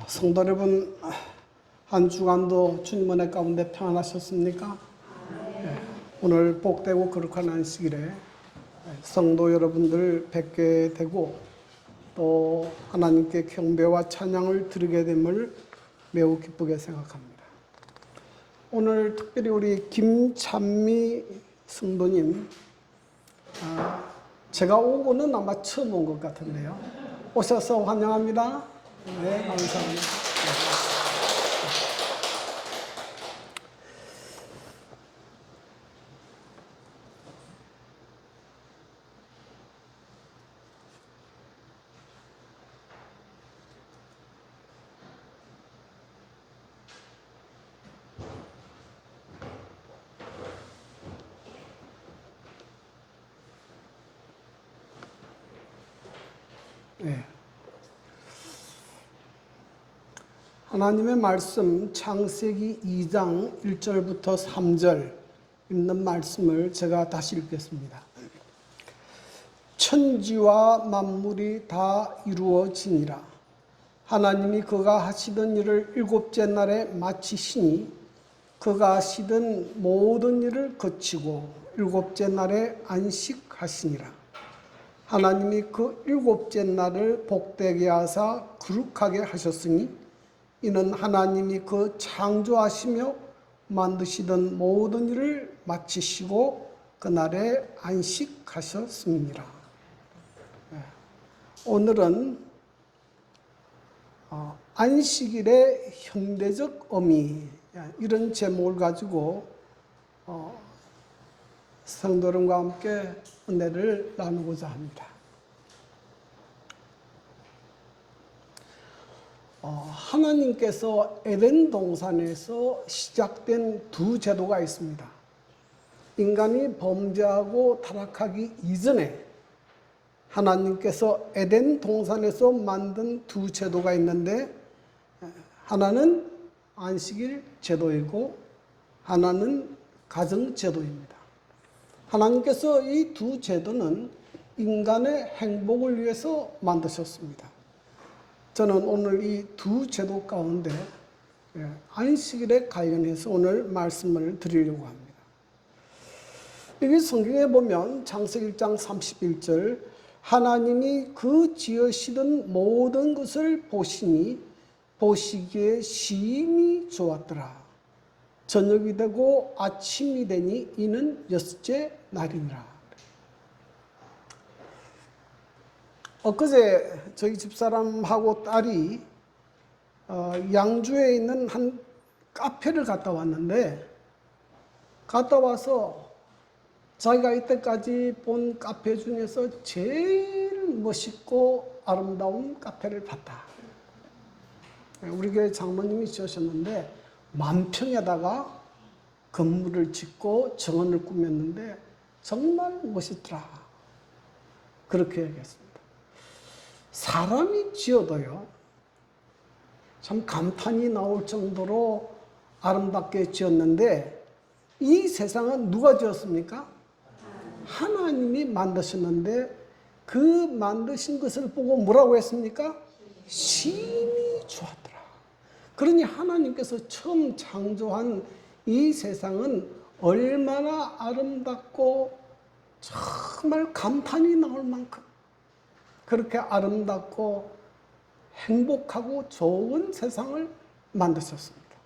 성도 여러분, 한 주간도 주님 은혜 가운데 평안하셨습니까? 네. 오늘 복되고 거룩한 안식일에 성도 여러분들 뵙게 되고 또 하나님께 경배와 찬양을 드리게 됨을 매우 기쁘게 생각합니다. 오늘 특별히 우리 김찬미 성도님, 제가 오고는 아마 처음 온 것 같은데요. 오셔서 환영합니다. 네, 감사합니다. 네. 하나님의 말씀 창세기 2장 1절부터 3절 있는 말씀을 제가 다시 읽겠습니다. 천지와 만물이 다 이루어지니라. 하나님이 그가 하시던 일을 일곱째 날에 마치시니 그가 하시던 모든 일을 거치고 일곱째 날에 안식하시니라. 하나님이 그 일곱째 날을 복되게 하사 거룩하게 하셨으니 이는 하나님이 그 창조하시며 만드시던 모든 일을 마치시고 그날에 안식하셨습니다. 오늘은 안식일의 현대적 의미, 이런 제목을 가지고 성도들과 함께 은혜를 나누고자 합니다. 하나님께서 에덴 동산에서 시작된 두 제도가 있습니다. 인간이 범죄하고 타락하기 이전에 하나님께서 에덴 동산에서 만든 두 제도가 있는데, 하나는 안식일 제도이고 하나는 가정 제도입니다. 하나님께서 이 두 제도는 인간의 행복을 위해서 만드셨습니다. 저는 오늘 이 두 제도 가운데 안식일에 관련해서 오늘 말씀을 드리려고 합니다. 여기 성경에 보면 창세기 1장 31절, 하나님이 그 지으시던 모든 것을 보시니 보시기에 심히 좋았더라. 저녁이 되고 아침이 되니 이는 여섯째 날이니라. 엊그제 저희 집사람하고 딸이 양주에 있는 한 카페를 갔다 왔는데, 갔다 와서 자기가 이때까지 본 카페 중에서 제일 멋있고 아름다운 카페를 봤다. 우리 교회 장모님이 지으셨는데 만평에다가 건물을 짓고 정원을 꾸몄는데 정말 멋있더라. 그렇게 얘기했습니다. 사람이 지어도요, 참 감탄이 나올 정도로 아름답게 지었는데, 이 세상은 누가 지었습니까? 하나님이 만드셨는데 그 만드신 것을 보고 뭐라고 했습니까? 심히 좋았더라. 그러니 하나님께서 처음 창조한 이 세상은 얼마나 아름답고 정말 감탄이 나올 만큼 그렇게 아름답고 행복하고 좋은 세상을 만드셨습니다.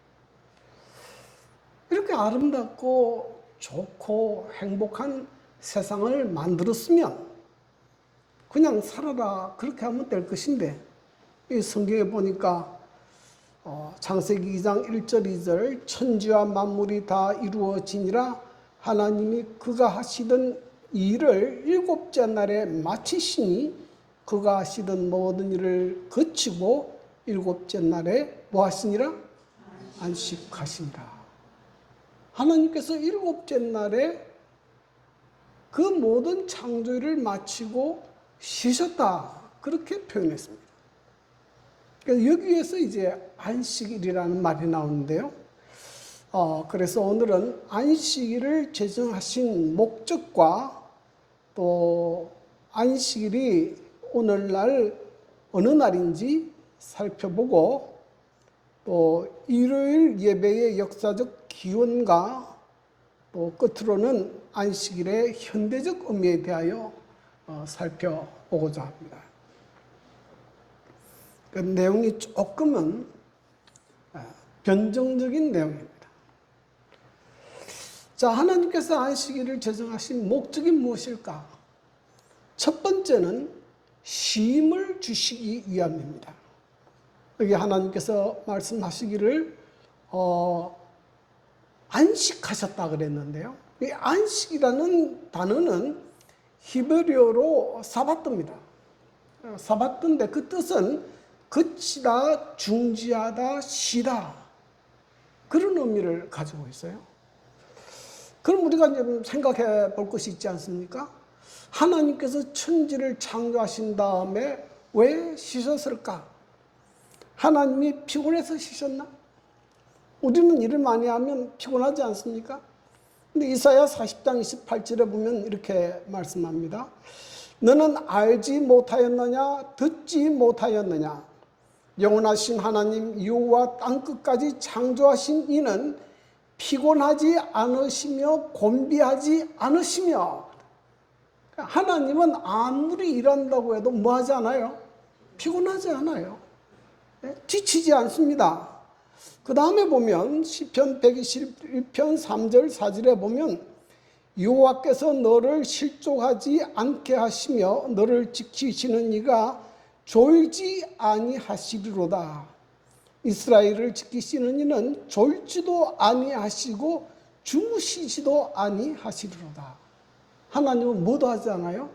이렇게 아름답고 좋고 행복한 세상을 만들었으면 그냥 살아라, 그렇게 하면 될 것인데, 이 성경에 보니까 창세기 2장 1절 2절, 천지와 만물이 다 이루어지니라. 하나님이 그가 하시던 일을 일곱째 날에 마치시니 그가 하시던 모든 일을 거치고 일곱째 날에 뭐 하시니라? 안식하시니라. 하나님께서 일곱째 날에 그 모든 창조일을 마치고 쉬셨다, 그렇게 표현했습니다. 그래서 여기에서 이제 안식일이라는 말이 나오는데요. 그래서 오늘은 안식일을 제정하신 목적과 또 안식일이 오늘날 어느 날인지 살펴보고 또 일요일 예배의 역사적 기원과 또 끝으로는 안식일의 현대적 의미에 대하여 살펴보고자 합니다. 그 내용이 조금은 변정적인 내용입니다. 자, 하나님께서 안식일을 제정하신 목적이 무엇일까? 첫 번째는 쉼을 주시기 위함입니다. 여기 하나님께서 말씀하시기를 안식하셨다 그랬는데요. 이 안식이라는 단어는 히브리어로 사바트입니다. 사바트인데 그 뜻은 그치다, 중지하다, 쉬다, 그런 의미를 가지고 있어요. 그럼 우리가 좀 생각해 볼 것이 있지 않습니까? 하나님께서 천지를 창조하신 다음에 왜 쉬셨을까? 하나님이 피곤해서 쉬셨나? 우리는 일을 많이 하면 피곤하지 않습니까? 근데 이사야 40장 28절에 보면 이렇게 말씀합니다. 너는 알지 못하였느냐? 듣지 못하였느냐? 영원하신 하나님 여호와 땅끝까지 창조하신 이는 피곤하지 않으시며 곤비하지 않으시며. 하나님은 아무리 일한다고 해도 뭐 하지 않아요? 피곤하지 않아요. 지치지 않습니다. 그 다음에 보면 시편 121편 3절 4절에 보면 여호와께서 너를 실족하지 않게 하시며 너를 지키시는 이가 졸지 아니하시리로다. 이스라엘을 지키시는 이는 졸지도 아니하시고 주무시지도 아니하시리로다. 하나님은 뭐도 하지 않아요?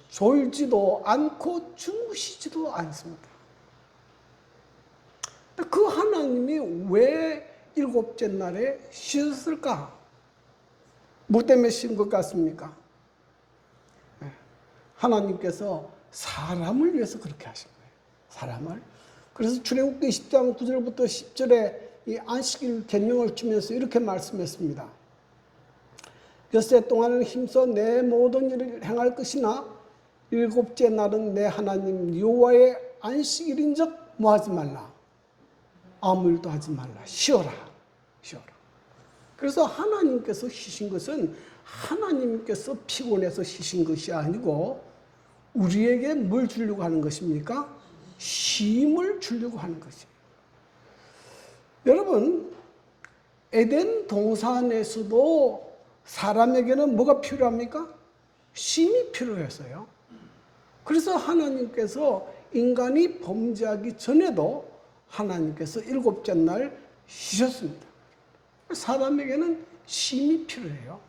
졸지도 않고 주무시지도 않습니다. 그 하나님이 왜 일곱째 날에 쉬셨을까? 뭐 때문에 쉰 것 같습니까? 하나님께서 사람을 위해서 그렇게 하신 거예요. 사람을. 그래서 출애굽기 10장 9절부터 10절에 이 안식일 계명을 주면서 이렇게 말씀했습니다. 엿새 동안은 힘써 내 모든 일을 행할 것이나 일곱째 날은 내 하나님 여호와의 안식일인즉 뭐 하지 말라? 아무 일도 하지 말라. 쉬어라. 쉬어라. 그래서 하나님께서 쉬신 것은 하나님께서 피곤해서 쉬신 것이 아니고 우리에게 뭘 주려고 하는 것입니까? 쉼을 주려고 하는 것이에요. 여러분, 에덴 동산에서도 사람에게는 뭐가 필요합니까? 쉼이 필요했어요. 그래서 하나님께서 인간이 범죄하기 전에도 하나님께서 일곱째 날 쉬셨습니다. 사람에게는 쉼이 필요해요.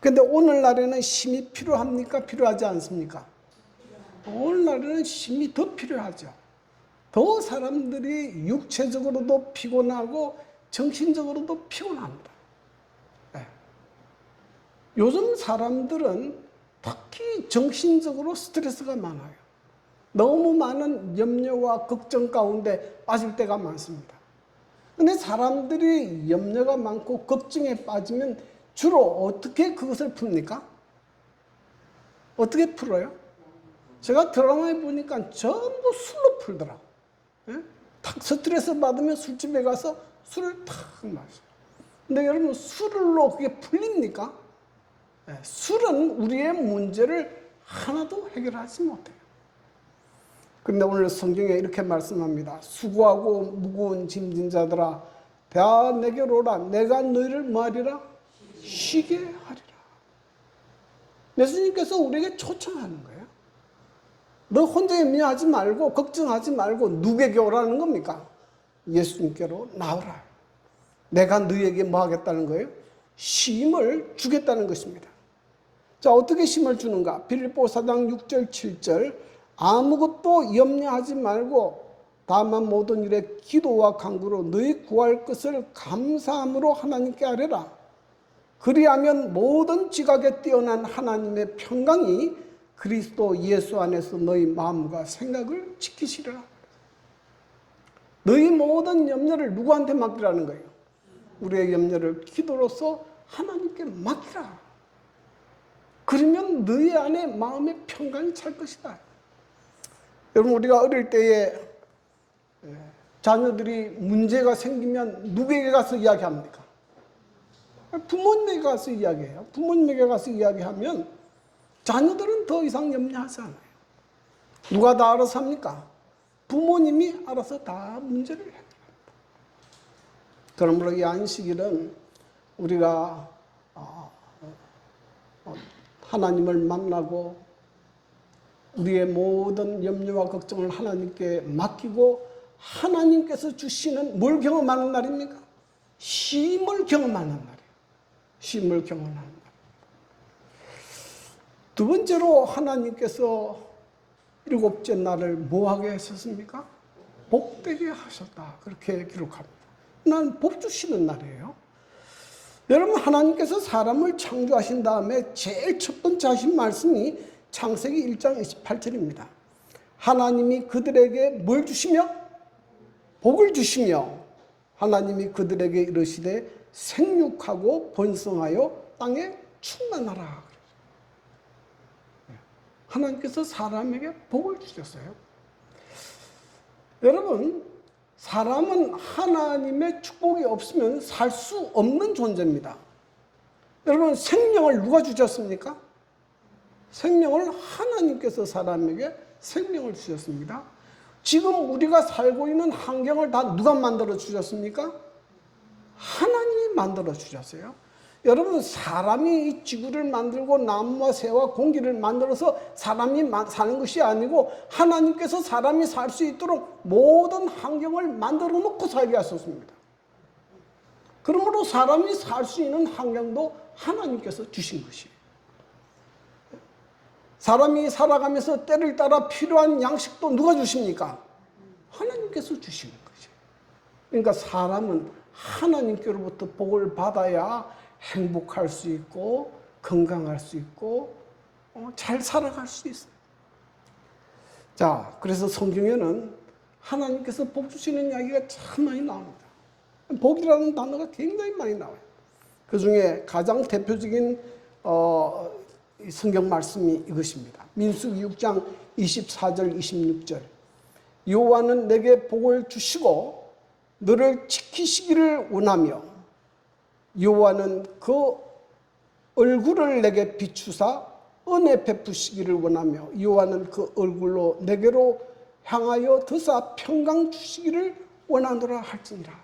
그런데 오늘날에는 쉼이 필요합니까? 필요하지 않습니까? 오늘날에는 쉼이 더 필요하죠. 더 사람들이 육체적으로도 피곤하고 정신적으로도 피곤합니다. 네. 요즘 사람들은 특히 정신적으로 스트레스가 많아요. 너무 많은 염려와 걱정 가운데 빠질 때가 많습니다. 그런데 사람들이 염려가 많고 걱정에 빠지면 주로 어떻게 그것을 풉니까? 어떻게 풀어요? 제가 드라마에 보니까 전부 술로 풀더라고. 탁 스트레스 받으면 술집에 가서 술을 탁 마셔요. 근데 여러분, 술로 그게 풀립니까? 술은 우리의 문제를 하나도 해결하지 못해요. 그런데 오늘 성경에 이렇게 말씀합니다. 수고하고 무거운 짐진 자들아 다 내게로 오라. 내가 너희를 뭐하리라? 쉬게 하리라. 예수님께서 우리에게 초청하는 거예요. 너 혼자 염려하지 말고 걱정하지 말고 누구에게 오라는 겁니까? 예수님께로 나오라. 내가 너희에게 뭐 하겠다는 거예요? 쉼을 주겠다는 것입니다. 자, 어떻게 쉼을 주는가? 빌립보 4장 6절 7절 아무것도 염려하지 말고 다만 모든 일에 기도와 간구로 너희 구할 것을 감사함으로 하나님께 아뢰라. 그리하면 모든 지각에 뛰어난 하나님의 평강이 그리스도 예수 안에서 너희 마음과 생각을 지키시리라. 너희 모든 염려를 누구한테 맡기라는 거예요? 우리의 염려를 기도로서 하나님께 맡기라. 그러면 너희 안에 마음의 평강이 찰 것이다. 여러분, 우리가 어릴 때에 자녀들이 문제가 생기면 누구에게 가서 이야기합니까? 부모님에게 가서 이야기해요. 부모님에게 가서 이야기하면 자녀들은 더 이상 염려하지 않아요. 누가 다 알아서 합니까? 부모님이 알아서 다 문제를 해결합니다. 그러므로 이 안식일은 우리가 하나님을 만나고 우리의 모든 염려와 걱정을 하나님께 맡기고 하나님께서 주시는 뭘 경험하는 날입니까? 쉼을 경험하는 날이에요. 쉼을 경험하는 날. 두 번째로 하나님께서 일곱째 날을 뭐하게 하셨습니까? 복되게 하셨다. 그렇게 기록합니다. 난 복 주시는 날이에요. 여러분, 하나님께서 사람을 창조하신 다음에 제일 첫 번째 하신 말씀이 창세기 1장 28절입니다. 하나님이 그들에게 뭘 주시며? 복을 주시며 하나님이 그들에게 이르시되 생육하고 번성하여 땅에 충만하라. 하나님께서 사람에게 복을 주셨어요. 여러분, 사람은 하나님의 축복이 없으면 살 수 없는 존재입니다. 여러분, 생명을 누가 주셨습니까? 생명을 하나님께서 사람에게 생명을 주셨습니다. 지금 우리가 살고 있는 환경을 다 누가 만들어 주셨습니까? 하나님이 만들어 주셨어요. 여러분, 사람이 이 지구를 만들고 나무와 새와 공기를 만들어서 사람이 사는 것이 아니고 하나님께서 사람이 살 수 있도록 모든 환경을 만들어 놓고 살게 하셨습니다. 그러므로 사람이 살 수 있는 환경도 하나님께서 주신 것이에요. 사람이 살아가면서 때를 따라 필요한 양식도 누가 주십니까? 하나님께서 주시는 것이에요. 그러니까 사람은 하나님께로부터 복을 받아야 행복할 수 있고 건강할 수 있고 잘 살아갈 수 있어요. 자, 그래서 성경에는 하나님께서 복 주시는 이야기가 참 많이 나옵니다. 복이라는 단어가 굉장히 많이 나와요. 그 중에 가장 대표적인 성경 말씀이 이것입니다. 민수기 6장 24절 26절. 여호와는 내게 복을 주시고 너를 지키시기를 원하며 여호와는 그 얼굴을 내게 비추사 은혜 베푸시기를 원하며 여호와는 그 얼굴로 내게로 향하여 드사 평강 주시기를 원하노라 할지니라.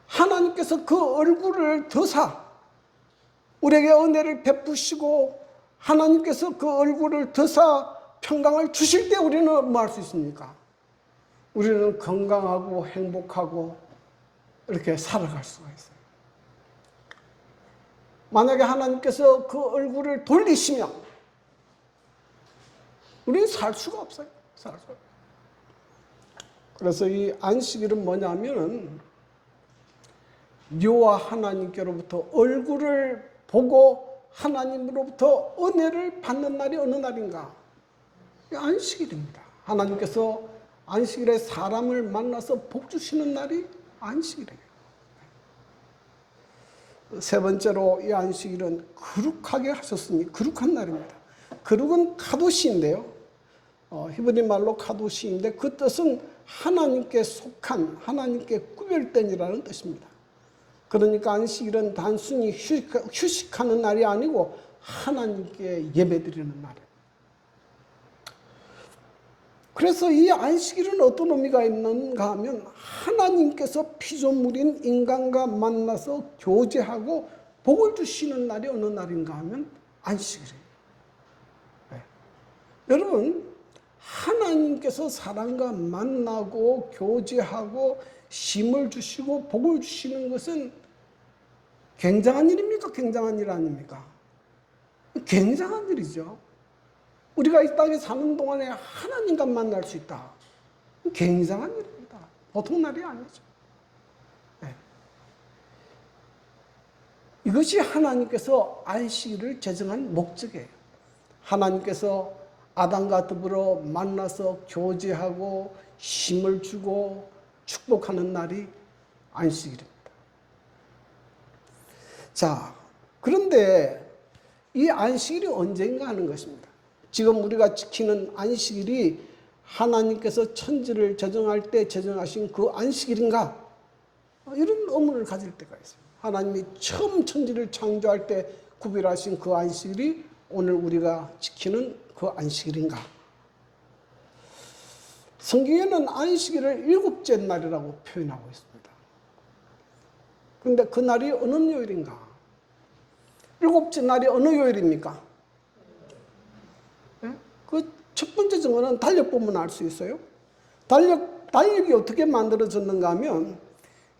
하나님께서 그 얼굴을 드사 우리에게 은혜를 베푸시고 하나님께서 그 얼굴을 드사 평강을 주실 때 우리는 뭐 할 수 있습니까? 우리는 건강하고 행복하고 이렇게 살아갈 수가 있어요. 만약에 하나님께서 그 얼굴을 돌리시면 우리는 살 수가 없어요. 살 수가 없어요. 그래서 이 안식일은 뭐냐면은 여호와 하나님께로부터 얼굴을 보고 하나님으로부터 은혜를 받는 날이 어느 날인가? 안식일입니다. 하나님께서 안식일에 사람을 만나서 복 주시는 날이 안식일이에요. 세 번째로 이 안식일은 거룩하게 하셨으니 거룩한 날입니다. 거룩은 카도시인데요. 히브리 말로 카도시인데 그 뜻은 하나님께 속한, 하나님께 구별된이라는 뜻입니다. 그러니까 안식일은 단순히 휴식하는 날이 아니고 하나님께 예배드리는 날이에요. 그래서 이 안식일은 어떤 의미가 있는가 하면 하나님께서 피조물인 인간과 만나서 교제하고 복을 주시는 날이 어느 날인가 하면 안식일이에요. 네. 여러분, 하나님께서 사람과 만나고 교제하고 쉼을 주시고 복을 주시는 것은 굉장한 일입니까? 굉장한 일 아닙니까? 굉장한 일이죠. 우리가 이 땅에 사는 동안에 하나님과 만날 수 있다. 굉장한 일입니다. 보통 날이 아니죠. 네. 이것이 하나님께서 안식일을 제정한 목적이에요. 하나님께서 아담과 더불어 만나서 교제하고 쉼을 주고 축복하는 날이 안식일입니다. 자, 그런데 이 안식일이 언젠가 하는 것입니다. 지금 우리가 지키는 안식일이 하나님께서 천지를 제정할 때 제정하신 그 안식일인가? 이런 의문을 가질 때가 있어요. 하나님이 처음 천지를 창조할 때 구별하신 그 안식일이 오늘 우리가 지키는 그 안식일인가? 성경에는 안식일을 일곱째 날이라고 표현하고 있습니다. 그런데 그 날이 어느 요일인가? 일곱째 날이 어느 요일입니까? 그 첫 번째 증거는 달력 보면 알 수 있어요. 달력이 어떻게 만들어졌는가 하면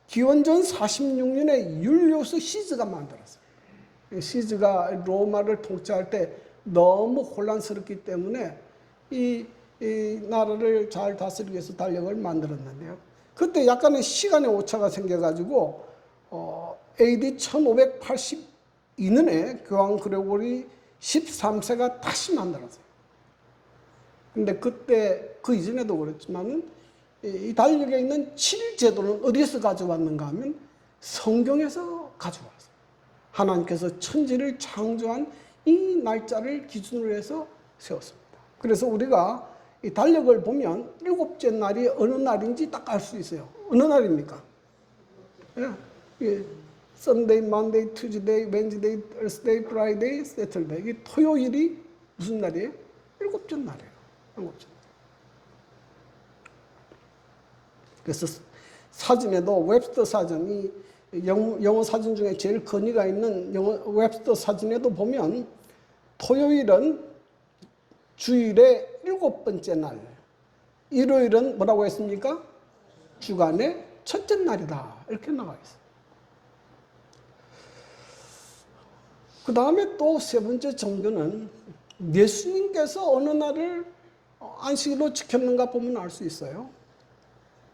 기원전 46년에 율리우스 시즈가 만들었어요. 시즈가 로마를 통치할 때 너무 혼란스럽기 때문에 이 나라를 잘 다스리기 위해서 달력을 만들었는데요. 그때 약간의 시간의 오차가 생겨가지고 AD 1582년에 교황 그레고리 13세가 다시 만들었어요. 근데 그때 그 이전에도 그렇지만은 이 달력에 있는 7일 제도는 어디에서 가져왔는가 하면 성경에서 가져왔어요. 하나님께서 천지를 창조한 이 날짜를 기준으로 해서 세웠습니다. 그래서 우리가 이 달력을 보면 일곱째 날이 어느 날인지 딱 알 수 있어요. 어느 날입니까? 예. Sunday, Monday, Tuesday, Wednesday, Thursday, Friday, Saturday. 이 토요일이 무슨 날이에요? 일곱째 날이에요. 그래서 사전에도 웹스터 사전이 영어 사전 중에 제일 권위가 있는 웹스터 사전에도 보면 토요일은 주일의 일곱 번째 날, 일요일은 뭐라고 했습니까? 주간의 첫째 날이다. 이렇게 나와 있어요. 그 다음에 또 세 번째 정도는 예수님께서 어느 날을 안식일로 지켰는가 보면 알 수 있어요.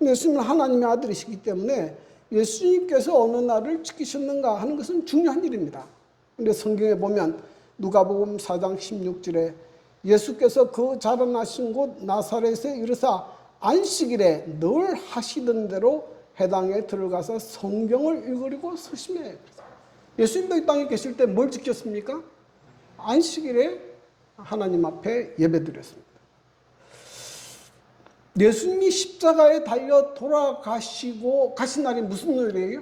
예수님은 하나님의 아들이시기 때문에 예수님께서 어느 날을 지키셨는가 하는 것은 중요한 일입니다. 그런데 성경에 보면 누가복음 4장 16절에 예수께서 그 자라나신 곳 나사렛에 이르사 안식일에 늘 하시던 대로 회당에 들어가서 성경을 읽으려고 서심해. 예수님도 이 땅에 계실 때 뭘 지켰습니까? 안식일에 하나님 앞에 예배드렸습니다. 예수님이 십자가에 달려 돌아가시고 가신 날이 무슨 요일이에요?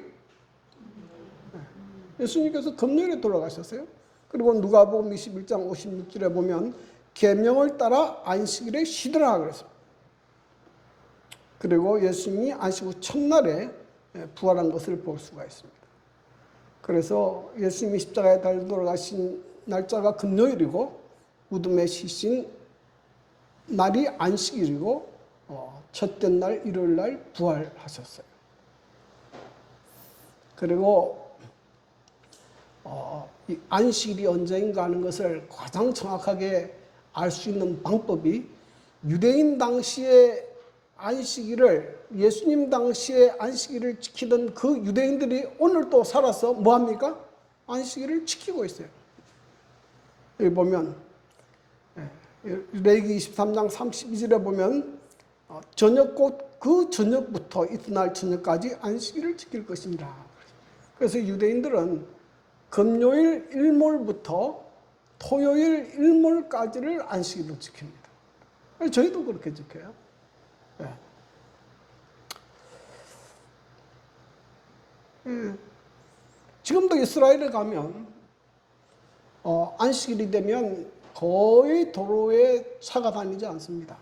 예수님께서 금요일에 돌아가셨어요. 그리고 누가복음 21장 56절에 보면 계명을 따라 안식일에 쉬더라 그랬습니다. 그리고 예수님이 안식 후 첫날에 부활한 것을 볼 수가 있습니다. 그래서 예수님이 십자가에 달려 돌아가신 날짜가 금요일이고 무덤에 쉬신 날이 안식일이고 첫째 날 일요일 날 부활하셨어요. 그리고 이 안식일이 언제인가 하는 것을 가장 정확하게 알 수 있는 방법이 유대인 당시에 안식일을 예수님 당시에 안식일을 지키던 그 유대인들이 오늘 또 살아서 뭐합니까? 안식일을 지키고 있어요. 여기 보면 레위기 23장 32절에 보면 저녁 곧 그 저녁부터 이튿날 저녁까지 안식일을 지킬 것입니다. 그래서 유대인들은 금요일 일몰부터 토요일 일몰까지를 안식일로 지킵니다. 저희도 그렇게 지켜요. 네. 지금도 이스라엘에 가면 안식일이 되면 거의 도로에 차가 다니지 않습니다.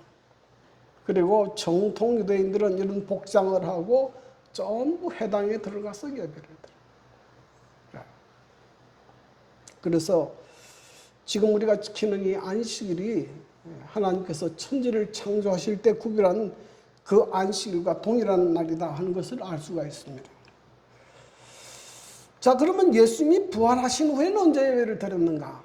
그리고 정통 유대인들은 이런 복장을 하고 전부 회당에 들어가서 예배를 드려요. 그래서 지금 우리가 지키는 이 안식일이 하나님께서 천지를 창조하실 때 구별한 그 안식일과 동일한 날이다 하는 것을 알 수가 있습니다. 자, 그러면 예수님이 부활하신 후에는 언제 예배를 드렸는가?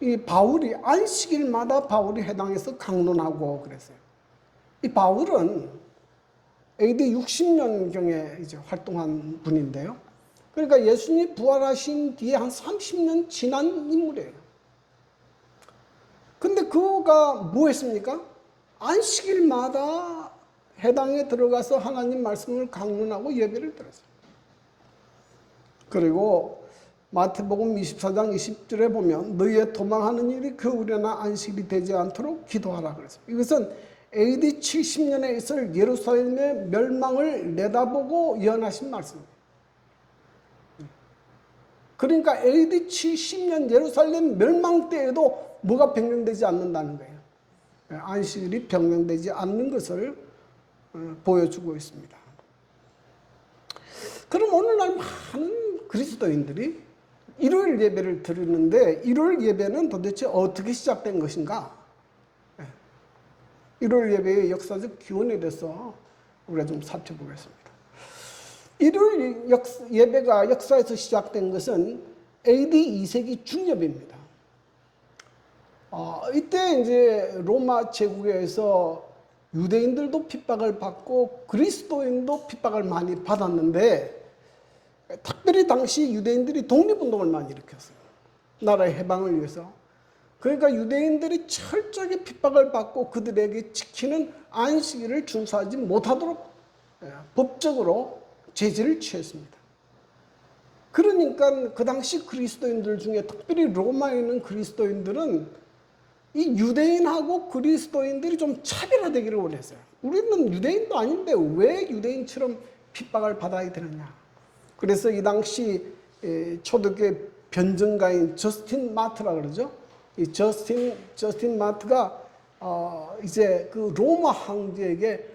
이 바울이 안식일마다 바울이 회당에서 강론하고 그랬어요. 이 바울은 AD 60년경에 이제 활동한 분인데요. 그러니까 예수님이 부활하신 뒤에 한 30년 지난 인물이에요. 근데 그가 뭐 했습니까? 안식일마다 회당에 들어가서 하나님 말씀을 강론하고 예배를 드렸어요. 그리고 마태복음 24장 20절에 보면 너희의 도망하는 일이 겨울이나 안식일이 되지 않도록 기도하라 그랬습니다. 이것은 AD 70년에 있을 예루살렘의 멸망을 내다보고 예언하신 말씀입니다. 그러니까 AD 70년 예루살렘 멸망 때에도 뭐가 변경되지 않는다는 거예요. 안식일이 변경되지 않는 것을 보여주고 있습니다. 그럼 오늘날 많은 그리스도인들이 일요일 예배를 드리는데 일요일 예배는 도대체 어떻게 시작된 것인가? 일요일 예배의 역사적 기원에 대해서 우리가 좀 살펴보겠습니다. 일요일 예배가 역사에서 시작된 것은 AD 2세기 중엽입니다. 이때 이제 로마 제국에서 유대인들도 핍박을 받고 그리스도인도 핍박을 많이 받았는데 특별히 당시 유대인들이 독립운동을 많이 일으켰어요. 나라의 해방을 위해서. 그러니까 유대인들이 철저하게 핍박을 받고 그들에게 지키는 안식일을 준수하지 못하도록 법적으로 제재를 취했습니다. 그러니까 그 당시 그리스도인들 중에 특별히 로마에 있는 그리스도인들은 이 유대인하고 그리스도인들이 좀 차별화되기를 원했어요. 우리는 유대인도 아닌데 왜 유대인처럼 핍박을 받아야 되느냐. 그래서 이 당시 초대교회 변증가인 저스틴 마트라 그러죠. 이 저스틴 마트가 이제 그 로마 황제에게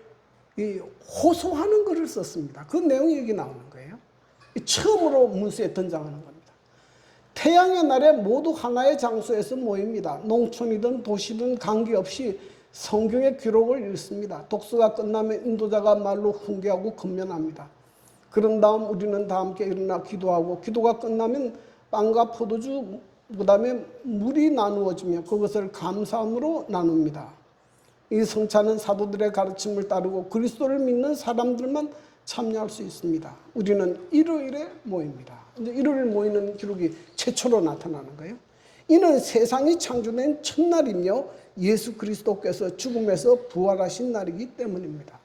이 호소하는 글을 썼습니다. 그 내용이 여기 나오는 거예요. 처음으로 문서에 등장하는 겁니다. 태양의 날에 모두 하나의 장소에서 모입니다. 농촌이든 도시든 관계없이 성경의 기록을 읽습니다. 독서가 끝나면 인도자가 말로 훈계하고 건면합니다. 그런 다음 우리는 다 함께 일어나 기도하고 기도가 끝나면 빵과 포도주 그다음에 물이 나누어지며 그것을 감사함으로 나눕니다. 이 성찬은 사도들의 가르침을 따르고 그리스도를 믿는 사람들만 참여할 수 있습니다. 우리는 일요일에 모입니다. 일요일 모이는 기록이 최초로 나타나는 거예요. 이는 세상이 창조된 첫날이며 예수 그리스도께서 죽음에서 부활하신 날이기 때문입니다.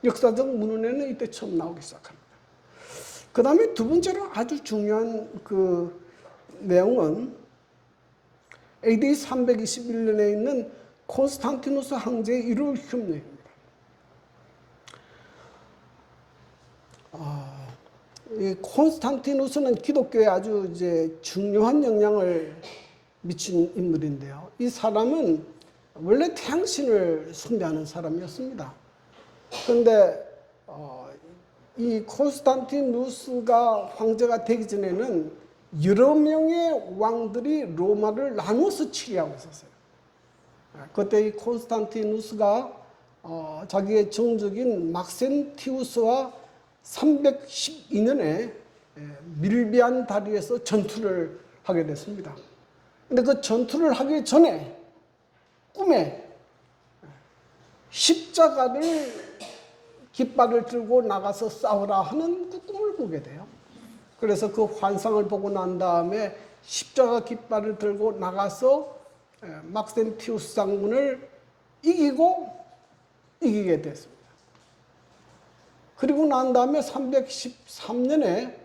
역사적 문헌에는 이때 처음 나오기 시작합니다. 그 다음에 두 번째로 아주 중요한 그 내용은 AD 321년에 있는 콘스탄티누스 황제의 일요일 흉내입니다. 이 콘스탄티누스는 기독교에 아주 이제 중요한 영향을 미친 인물인데요. 이 사람은 원래 태양신을 숭배하는 사람이었습니다. 그런데 이 콘스탄티누스가 황제가 되기 전에는 여러 명의 왕들이 로마를 나누어서 치리하고 있었어요. 그때 이 콘스탄티누스가 자기의 정적인 막센티우스와 312년에 밀비안 다리에서 전투를 하게 됐습니다. 근데 그 전투를 하기 전에 꿈에 십자가를 깃발을 들고 나가서 싸우라 하는 그 꿈을 꾸게 돼요. 그래서 그 환상을 보고 난 다음에 십자가 깃발을 들고 나가서 막센티우스 장군을 이기게 됐습니다. 그리고 난 다음에 313년에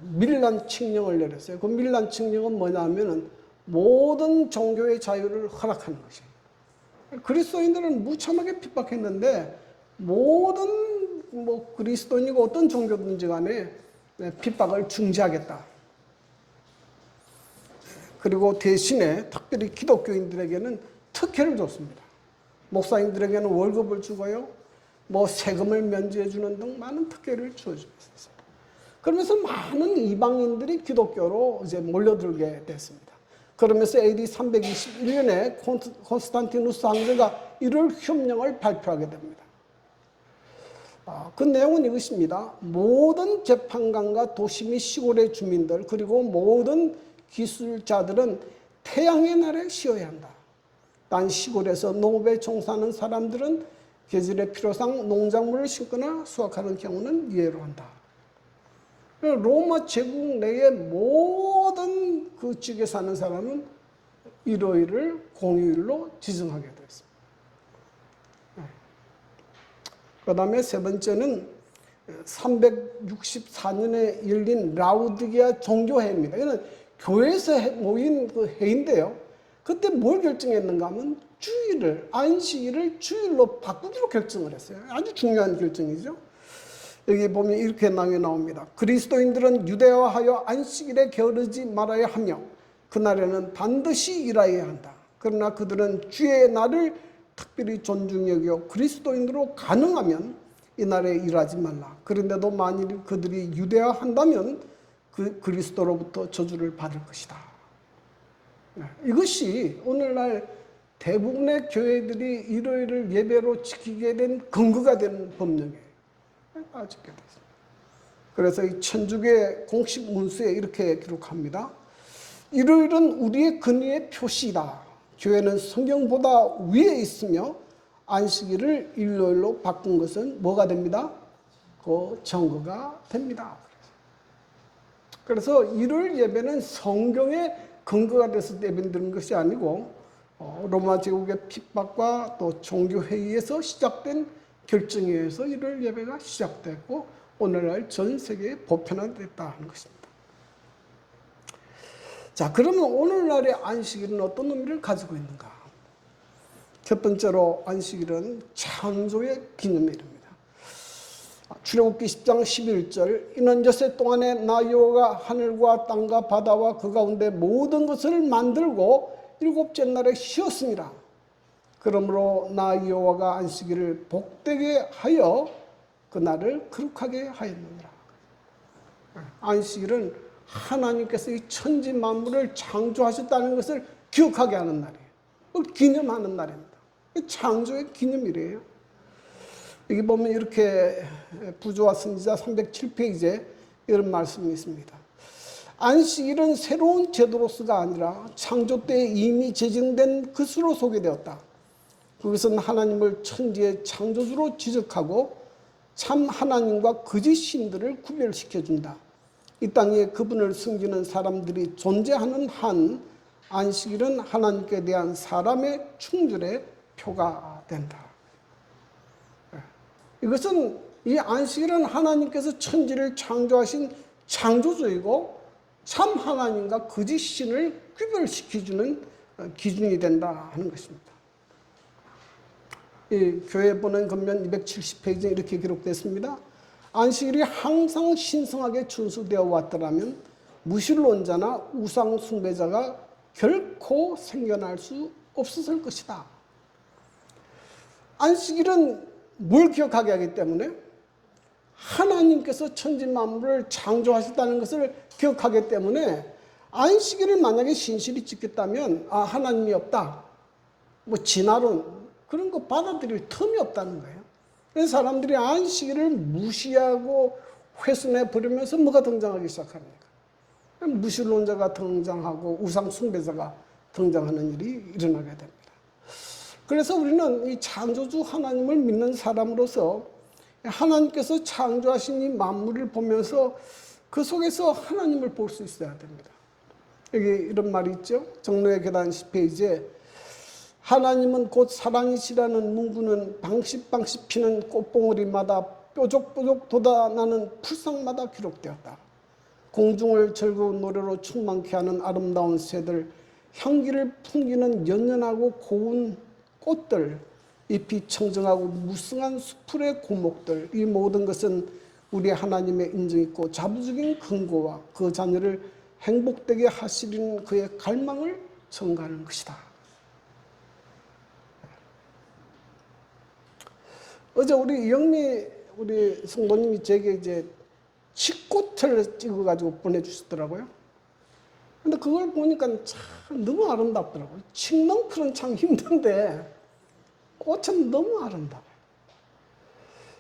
밀란 칙령을 내렸어요. 그 밀란 칙령은 뭐냐면은 모든 종교의 자유를 허락하는 것입니다. 그리스도인들은 무참하게 핍박했는데 모든 그리스도인이고 어떤 종교든지 간에 핍박을 중지하겠다. 그리고 대신에 특별히 기독교인들에게는 특혜를 줬습니다. 목사님들에게는 월급을 주고요. 세금을 면제해 주는 등 많은 특혜를 주어주었어요. 그러면서 많은 이방인들이 기독교로 이제 몰려들게 됐습니다. 그러면서 AD 321년에 콘스탄티누스 황제가 일요일 흉령을 발표하게 됩니다. 그 내용은 이것입니다. 모든 재판관과 도시 및 시골의 주민들 그리고 모든 기술자들은 태양의 날에 쉬어야 한다. 단 시골에서 농업에 종사하는 사람들은 계절의 필요상 농작물을 심거나 수확하는 경우는 예외로 한다. 로마 제국 내의 모든 그 지역에 사는 사람은 일요일을 공휴일로 지정하게 되었습니다. 그 다음에 세 번째는 364년에 열린 라우디게아 종교회입니다. 이는 교회에서 모인 그 회인데요. 그때 뭘 결정했는가 하면 주일을, 안식일을 주일로 바꾸기로 결정을 했어요. 아주 중요한 결정이죠. 여기 보면 이렇게 나옵니다. 그리스도인들은 유대화하여 안식일에 게으르지 말아야 하며 그날에는 반드시 일하여야 한다. 그러나 그들은 주의 날을 특별히 존중히 여겨 그리스도인으로 가능하면 이날에 일하지 말라. 그런데도 만일 그들이 유대화한다면 그 그리스도로부터 저주를 받을 것이다. 이것이 오늘날 대부분의 교회들이 일요일을 예배로 지키게 된 근거가 되는 법령이에요. 아직게 됐습니다. 그래서 이 천주교 공식 문수에 이렇게 기록합니다. 일요일은 우리의 근위의 표시이다. 교회는 성경보다 위에 있으며 안식일을 일요일로 바꾼 것은 뭐가 됩니다? 그 증거가 됩니다. 그래서 일요일 예배는 성경의 근거가 돼서 예배드리는 것이 아니고 로마 제국의 핍박과 또 종교회의에서 시작된 결정에 의해서 일요일 예배가 시작됐고 오늘날 전 세계에 보편화됐다는 것입니다. 자, 그러면 오늘날의 안식일은 어떤 의미를 가지고 있는가? 첫 번째로 안식일은 창조의 기념일입니다. 출애굽기 10장 11절 이는 엿새 동안에 나 여호와가 하늘과 땅과 바다와 그 가운데 모든 것을 만들고 일곱째 날에 쉬었습니다. 그러므로 나 여호와가 안식일을 복되게 하여 그 날을 거룩하게 하였느니라. 안식일은 하나님께서 이 천지 만물을 창조하셨다는 것을 기억하게 하는 날이에요. 그걸 기념하는 날입니다. 창조의 기념일이에요. 여기 보면 이렇게 부조와 선지자 307페이지에 이런 말씀이 있습니다. 안식일은 새로운 제도로서가 아니라 창조 때 이미 제정된 것으로 소개되었다. 그것은 하나님을 천지의 창조주로 지적하고 참 하나님과 거짓 신들을 구별시켜준다. 이 땅에 그분을 섬기는 사람들이 존재하는 한 안식일은 하나님께 대한 사람의 충절의 표가 된다. 이것은 이 안식일은 하나님께서 천지를 창조하신 창조주이고 참 하나님과 거짓 신을 구별시켜주는 기준이 된다 하는 것입니다. 이 교회 보낸 권면 270페이지에 이렇게 기록됐습니다. 안식일이 항상 신성하게 준수되어 왔더라면 무신론자나 우상 숭배자가 결코 생겨날 수 없었을 것이다. 안식일은 뭘 기억하게 하기 때문에 하나님께서 천지 만물을 창조하셨다는 것을 기억하기 때문에 안식일을 만약에 신실히 지켰다면 하나님이 없다. 뭐 진화론 그런 거 받아들일 틈이 없다는 거예요. 그래서 사람들이 안식일을 무시하고 훼손해 버리면서 뭐가 등장하기 시작합니까? 무신론자가 등장하고 우상 숭배자가 등장하는 일이 일어나게 됩니다. 그래서 우리는 이 창조주 하나님을 믿는 사람으로서 하나님께서 창조하신 이 만물을 보면서 그 속에서 하나님을 볼 수 있어야 됩니다. 여기 이런 말이 있죠. 정로의 계단 10페이지에 하나님은 곧 사랑이시라는 문구는 방식방식 피는 꽃봉오리마다 뾰족뾰족 돋아나는 풀상마다 기록되었다. 공중을 즐거운 노래로 충만케 하는 아름다운 새들, 향기를 풍기는 연연하고 고운 꽃들, 잎이 청정하고 무성한 수풀의 고목들, 이 모든 것은 우리 하나님의 인정있고 자부적인 근거와 그 자녀를 행복되게 하시는 그의 갈망을 전가하는 것이다. 어제 우리 영미 우리 성도님이 제게 이제 치꽃을 찍어가지고 보내주시더라고요. 근데 그걸 보니까 참 너무 아름답더라고요. 칡넝쿨은 참 힘든데 꽃은 너무 아름다워요.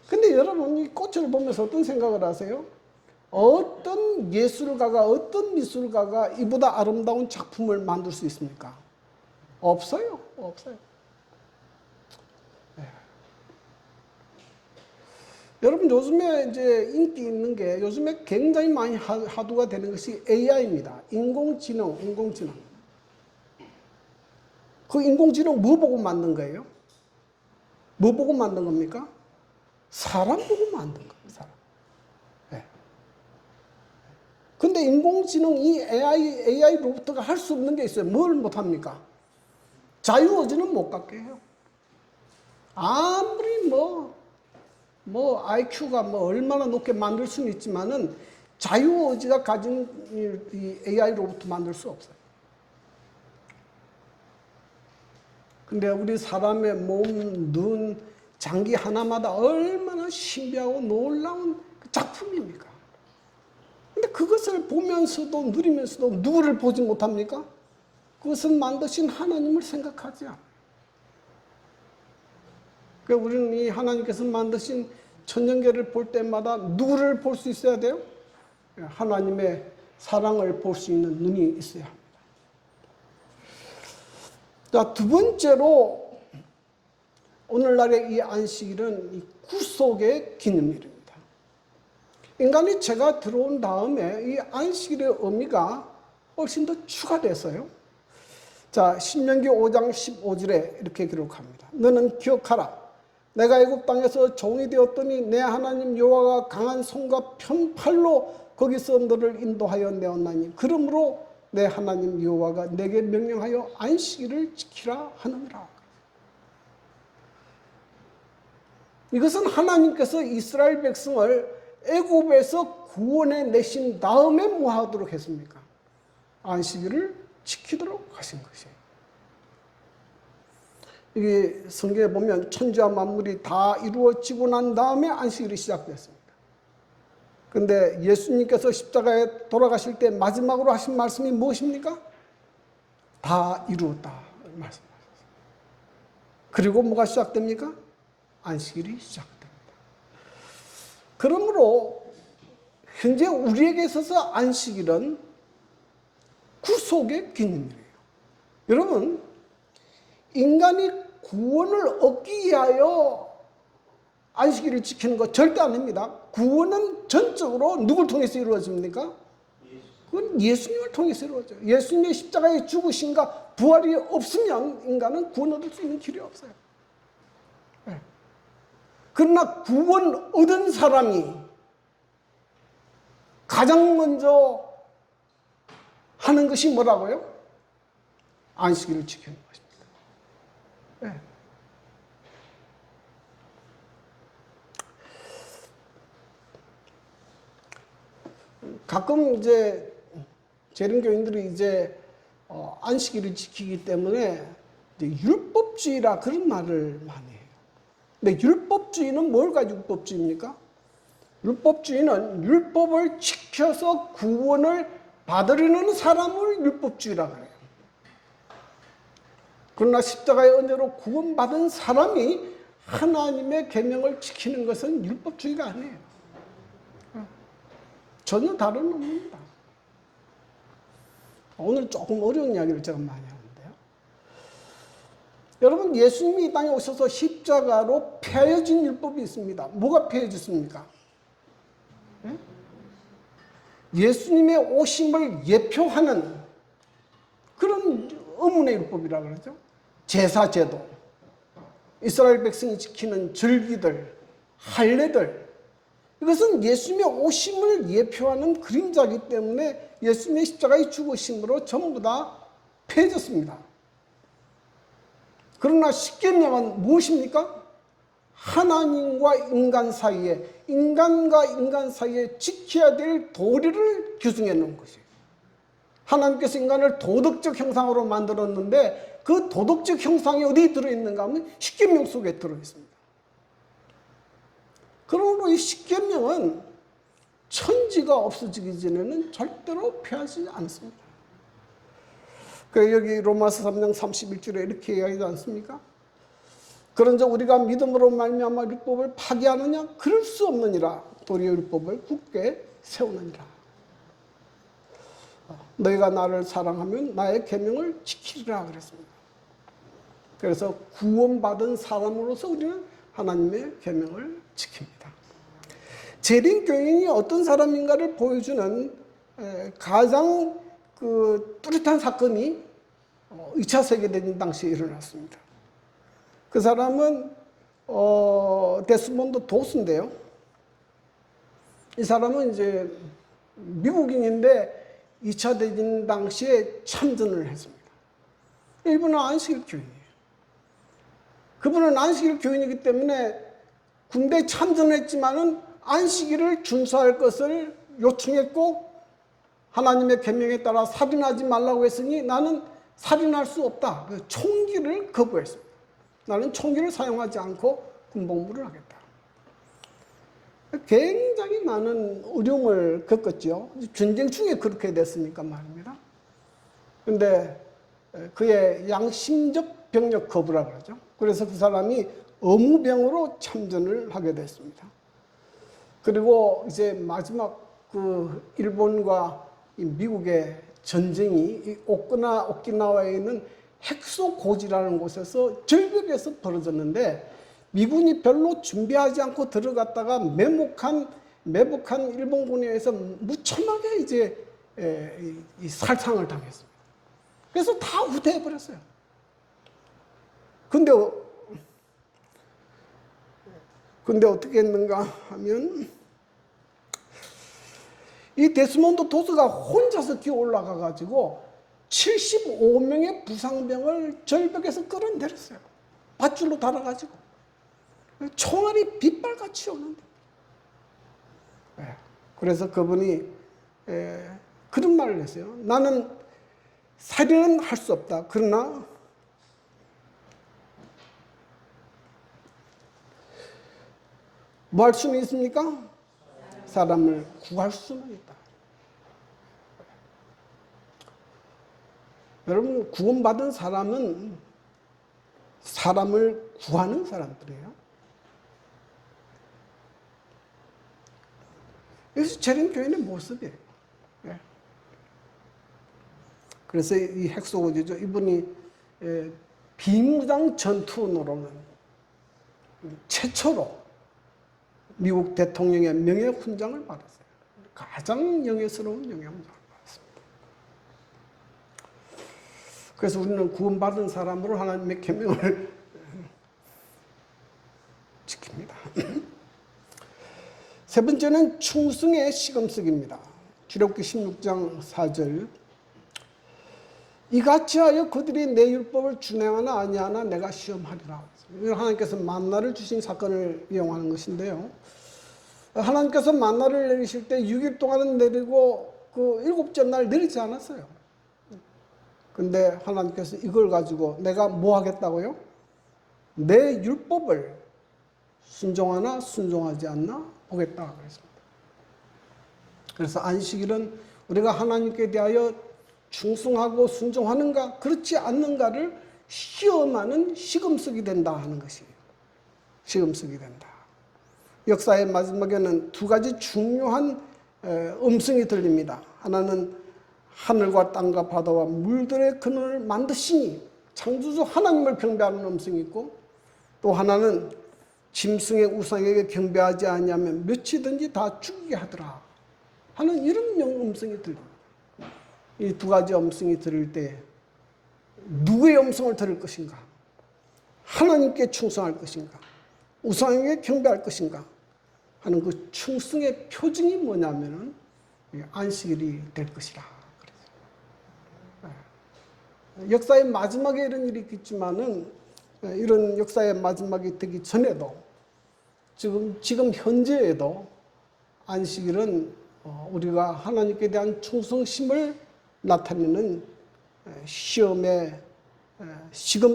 근데 여러분 이 꽃을 보면서 어떤 생각을 하세요? 어떤 예술가가 어떤 미술가가 이보다 아름다운 작품을 만들 수 있습니까? 없어요. 없어요. 네. 여러분 요즘에 이제 인기 있는 게 요즘에 굉장히 많이 화두가 되는 것이 AI입니다. 인공지능. 그 인공지능 뭐 보고 만든 거예요? 뭐 보고 만든 겁니까? 사람 보고 만든 겁니다. 사람. 근데 인공지능 이 AI 로봇가 할 수 없는 게 있어요. 뭘 못합니까? 자유의지는 못 갖게 해요. 아무리 IQ가 얼마나 높게 만들 수는 있지만은 자유의지가 가진 이 AI 로봇 만들 수 없어요. 근데 우리 사람의 몸, 눈, 장기 하나마다 얼마나 신비하고 놀라운 작품입니까? 근데 그것을 보면서도 누리면서도 누구를 보지 못합니까? 그것을 만드신 하나님을 생각하지 않아요. 그러니까 우리는 이 하나님께서 만드신 천년계를 볼 때마다 누구를 볼 수 있어야 돼요? 하나님의 사랑을 볼 수 있는 눈이 있어야 합니다. 자, 두 번째로 오늘날의 이 안식일은 이 구속의 기념일입니다. 인간이 죄가 들어온 다음에 이 안식일의 의미가 훨씬 더 추가돼서요. 자, 신명기 5장 15절에 이렇게 기록합니다. 너는 기억하라. 내가 애굽 땅에서 종이 되었더니 내 하나님 여호와가 강한 손과 편팔로 거기서 너를 인도하여 내었나니 그러므로 내 하나님 여호와가 내게 명령하여 안식일을 지키라 하느니라. 이것은 하나님께서 이스라엘 백성을 애굽에서 구원해 내신 다음에 뭐 하도록 했습니까? 안식일을 지키도록 하신 것이에요. 이게 성경에 보면 천지와 만물이 다 이루어지고 난 다음에 안식일이 시작됐습니다. 근데 예수님께서 십자가에 돌아가실 때 마지막으로 하신 말씀이 무엇입니까? 다 이루었다 말씀하셨어요. 그리고 뭐가 시작됩니까? 안식일이 시작됩니다. 그러므로 현재 우리에게 있어서 안식일은 구속의 기념일이에요. 여러분, 인간이 구원을 얻기 위하여 안식일을 지키는 거 절대 아닙니다. 구원은 전적으로 누굴 통해서 이루어집니까? 그건 예수님을 통해서 이루어져요. 예수님의 십자가의 죽으심과 부활이 없으면 인간은 구원 얻을 수 있는 길이 없어요. 그러나 구원 얻은 사람이 가장 먼저 하는 것이 뭐라고요? 안식일을 지키는 것입니다. 네. 가끔 이제 재림교인들이 안식일을 지키기 때문에 이제 율법주의라 그런 말을 많이 해요. 근데 율법주의는 뭘 가지고 율법주의입니까? 율법주의는 율법을 지켜서 구원을 받으려는 사람을 율법주의라고 해요. 그러나 십자가의 은혜로 구원받은 사람이 하나님의 계명을 지키는 것은 율법주의가 아니에요. 전혀 다른 의미입니다. 오늘 조금 어려운 이야기를 제가 많이 하는데요. 여러분, 예수님이 이 땅에 오셔서 십자가로 폐해진 율법이 있습니다. 뭐가 폐해졌습니까? 예수님의 오심을 예표하는 그런 의문의 율법이라고 그러죠. 제사제도, 이스라엘 백성이 지키는 절기들, 할례들, 이것은 예수님의 오심을 예표하는 그림자이기 때문에 예수님의 십자가의 죽으심으로 전부 다 폐해졌습니다. 그러나 십계명은 무엇입니까? 하나님과 인간 사이에, 인간과 인간 사이에 지켜야 될 도리를 규정해 놓은 것이에요. 하나님께서 인간을 도덕적 형상으로 만들었는데 그 도덕적 형상이 어디 들어있는가 하면 십계명 속에 들어있습니다. 그러므로 이 십계명은 천지가 없어지기 전에는 절대로 폐하지 않습니다. 여기 로마서 3장 31절에 이렇게 이야기하지 않습니까? 그런즉 우리가 믿음으로 말미암아 율법을 파기하느냐? 그럴 수 없느니라. 도리어 율법을 굳게 세우느니라. 너희가 나를 사랑하면 나의 계명을 지키리라 그랬습니다. 그래서 구원받은 사람으로서 우리는 하나님의 계명을 지킵니다. 재림교인이 어떤 사람인가를 보여주는 가장 뚜렷한 사건이 2차 세계대전 당시에 일어났습니다. 그 사람은 데스몬드 도스인데요. 이 사람은 이제 미국인인데 2차 대전 당시에 참전을 했습니다. 이분은 안식일 교인이에요. 그분은 안식일 교인이기 때문에 군대에 참전했지만은 안식일을 준수할 것을 요청했고, 하나님의 계명에 따라 살인하지 말라고 했으니 나는 살인할 수 없다. 총기를 거부했습니다. 나는 총기를 사용하지 않고 군복무를 하겠다. 굉장히 많은 어려움을 겪었죠. 전쟁 중에 그렇게 됐으니까 말입니다. 그런데 그의 양심적 병력 거부라 그러죠. 그래서 그 사람이 어무병으로 참전을 하게 됐습니다. 그리고 이제 마지막 그 일본과 미국의 전쟁이 오키나와에 있는 헥소고지라는 곳에서 절벽에서 벌어졌는데, 미군이 별로 준비하지 않고 들어갔다가 매복한 일본군에 의해서 무참하게 이제 이 살상을 당했습니다. 그래서 다 후퇴해 버렸어요. 근데 어떻게 했는가 하면, 이 데스몬드 도스가 혼자서 기어 올라가 가지고 75명의 부상병을 절벽에서 끌어내렸어요. 밧줄로 달아가지고. 총알이 빗발같이 오는데. 그래서 그분이 그런 말을 했어요. 나는 살인은 할 수 없다. 그러나 뭐 할 수는 있습니까? 사람을 구할 수는 있다. 여러분, 구원받은 사람은 사람을 구하는 사람들이에요. 이것이 재림교인의 모습이에요. 그래서 이 헥소고지죠. 이분이 비무장 전투로는 최초로 미국 대통령의 명예훈장을 받았어요. 가장 영예스러운 영예훈장을 받았습니다. 그래서 우리는 구원받은 사람으로 하나님의 계명을 지킵니다. 세 번째는 충성의 시금석입니다. 출애굽기 16장 4절. 이같이 하여 그들이 내 율법을 준행하나 아니하나 내가 시험하리라. 하나님께서 만나를 주신 사건을 이용하는 것인데요. 하나님께서 만나를 내리실 때 6일 동안은 내리고 그 7째 날 내리지 않았어요. 근데 하나님께서 이걸 가지고 내가 뭐 하겠다고요? 내 율법을 순종하나 순종하지 않나 보겠다 그랬습니다. 그래서 안식일은 우리가 하나님께 대하여 충성하고 순종하는가 그렇지 않는가를 시험하는 시금석이 된다 하는 것이에요. 시금석이 된다. 역사의 마지막에는 두 가지 중요한 음성이 들립니다. 하나는 하늘과 땅과 바다와 물들의 근원을 만드시니 창조주 하나님을 경배하는 음성이 있고, 또 하나는 짐승의 우상에게 경배하지 아니하면 몇이든지 다 죽이게 하더라 하는 이런 음성이 들립니다. 이 두 가지 음성이 들을 때 누구의 음성을 들을 것인가? 하나님께 충성할 것인가? 우상에게 경배할 것인가? 하는 그 충성의 표징이 뭐냐면은 안식일이 될 것이라. 역사의 마지막에 이런 일이 있겠지만은, 이런 역사의 마지막이 되기 전에도 지금 현재에도 안식일은 우리가 하나님께 대한 충성심을 나타내는 시험의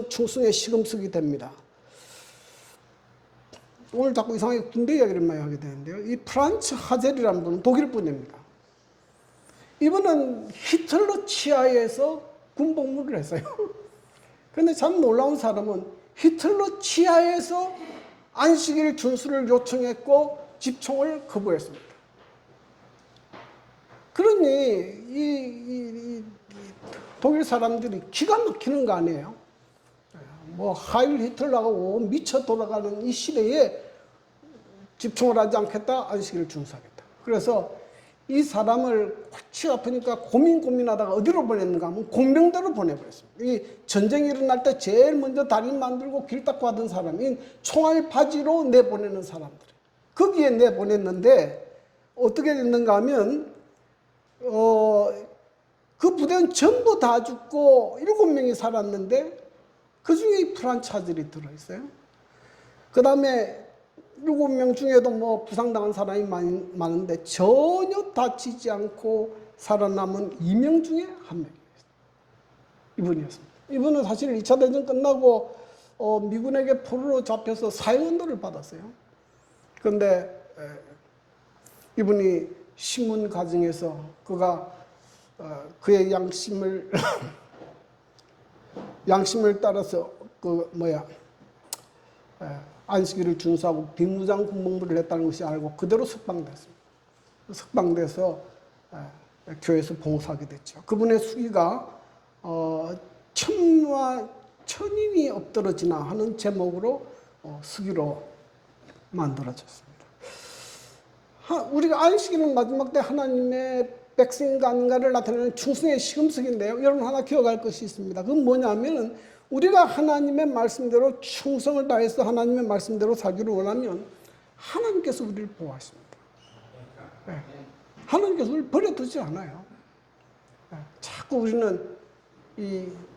충성의 시금석이 됩니다. 오늘 자꾸 이상하게 군대 이야기를 많이 하게 되는데요. 이 프란츠 하젤이라는 분은 독일 분입니다. 이분은 히틀러 치하에서 군복무를 했어요. 그런데 참 놀라운 사람은 히틀러 치하에서 안식일 준수를 요청했고 집총을 거부했습니다. 그러니 이 독일 사람들이 기가 막히는 거 아니에요? 뭐 하일 히틀러가 미쳐 돌아가는 이 시대에 집총을 하지 않겠다, 안식일을 준수하겠다. 그래서 이 사람을 골치 아프니까 고민하다가 어디로 보냈는가 하면 공병대로 보내버렸습니다. 이 전쟁이 일어날 때 제일 먼저 다리 만들고 길 닦고 하던 사람인 총알 바지로 내보내는 사람들. 거기에 내보냈는데 어떻게 됐는가 하면 그 부대는 전부 다 죽고 7명이 살았는데 그 중에 불안 차들이 들어있어요. 그 다음에 7명 중에도 뭐 부상당한 사람이 많은데 전혀 다치지 않고 살아남은 2명 중에 1명이었어요. 이분이었습니다. 이분은 사실 2차 대전 끝나고 미군에게 포로로 잡혀서 사형언도를 받았어요. 그런데 이분이 신문 가정에서 그가 그의 양심을 양심을 따라서 안식일을 준수하고 비무장 군복무를 했다는 것이 알고 그대로 석방됐습니다. 석방돼서 교회에서 봉사하게 됐죠. 그분의 수기가 천인이 엎드러지나 하는 제목으로 수기로 만들어졌습니다. 우리가 안식일은 마지막 때 하나님의 백성인가 아닌가를 나타내는 충성의 시금석인데요. 여러분 하나 기억할 것이 있습니다. 그건 뭐냐면 우리가 하나님의 말씀대로 충성을 다해서 하나님의 말씀대로 살기를 원하면 하나님께서 우리를 보호하십니다. 네. 하나님께서 우리를 버려두지 않아요. 네. 자꾸 우리는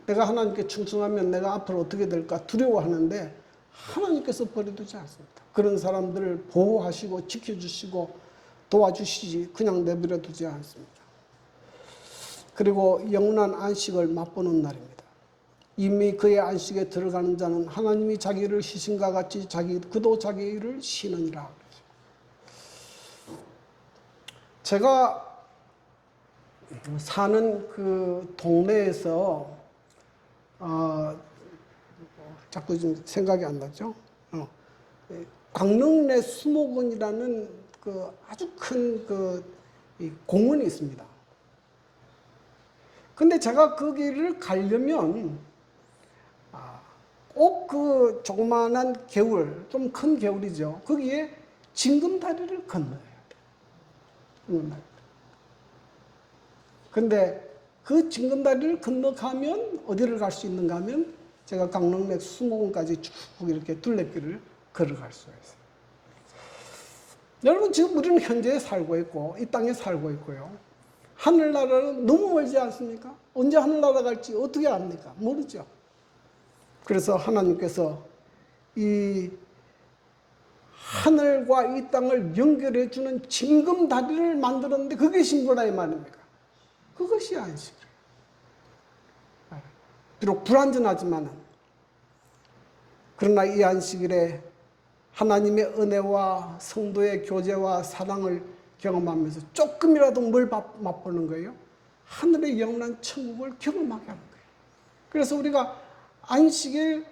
내가 하나님께 충성하면 내가 앞으로 어떻게 될까 두려워하는데 하나님께서 버려두지 않습니다. 그런 사람들을 보호하시고 지켜주시고 도와주시지 그냥 내버려 두지 않습니다. 그리고 영원한 안식을 맛보는 날입니다. 이미 그의 안식에 들어가는 자는 하나님이 자기를 희신과 같이 그도 자기를 쉬느니라. 제가 사는 그 동네에서 자꾸 좀 생각이 안 나죠. 강릉내 수목원이라는 그 아주 큰 공원이 있습니다. 근데 제가 거기를 가려면 꼭 그 조그마한 개울, 좀 큰 개울이죠. 거기에 징검다리를 건너야 돼요. 근데 그 징검다리를 건너가면 어디를 갈 수 있는가 하면 제가 강릉내 수목원까지 쭉 이렇게 둘레길을 걸어갈 수가 있어요. 여러분 지금 우리는 현재에 살고 있고 이 땅에 살고 있고요. 하늘나라는 너무 멀지 않습니까? 언제 하늘나라 갈지 어떻게 압니까? 모르죠. 그래서 하나님께서 이 하늘과 이 땅을 연결해주는 징검다리를 만들었는데 그게 신부라 이 말입니까? 그것이 안식이에요. 비록 불완전하지만은 그러나 이 안식일에 하나님의 은혜와 성도의 교제와 사랑을 경험하면서 조금이라도 뭘 맛보는 거예요? 하늘의 영원한 천국을 경험하게 하는 거예요. 그래서 우리가 안식일